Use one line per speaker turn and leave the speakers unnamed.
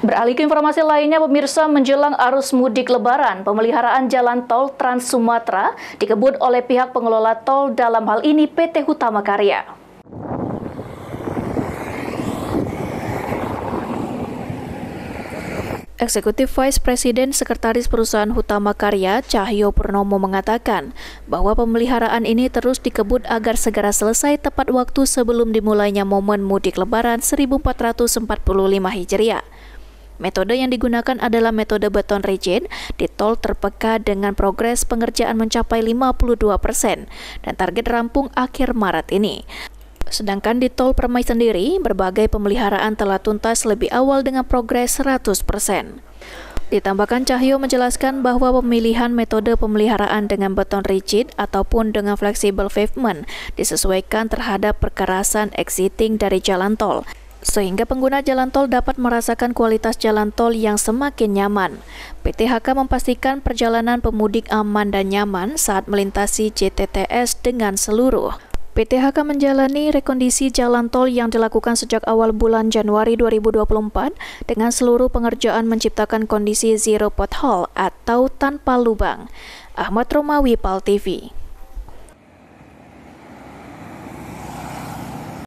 Beralih ke informasi lainnya, pemirsa, menjelang arus mudik Lebaran, pemeliharaan jalan tol Trans Sumatera dikebut oleh pihak pengelola tol, dalam hal ini PT Hutama Karya. Eksekutif Vice President Sekretaris Perusahaan Hutama Karya, Cahyo Purnomo, mengatakan bahwa pemeliharaan ini terus dikebut agar segera selesai tepat waktu sebelum dimulainya momen mudik Lebaran 1445 Hijriah. Metode yang digunakan adalah metode beton rigid di tol terpeka dengan progres pengerjaan mencapai 52% dan target rampung akhir Maret ini. Sedangkan di tol Permai sendiri, berbagai pemeliharaan telah tuntas lebih awal dengan progres 100%. Ditambahkan, Cahyo menjelaskan bahwa pemilihan metode pemeliharaan dengan beton rigid ataupun dengan flexible pavement disesuaikan terhadap perkerasan exiting dari jalan tol, sehingga pengguna jalan tol dapat merasakan kualitas jalan tol yang semakin nyaman. PT HK memastikan perjalanan pemudik aman dan nyaman saat melintasi JTTS dengan seluruh. PT HK menjalani rekondisi jalan tol yang dilakukan sejak awal bulan Januari 2024 dengan seluruh pengerjaan menciptakan kondisi zero pothole atau tanpa lubang. Ahmad Romawi, PAL TV.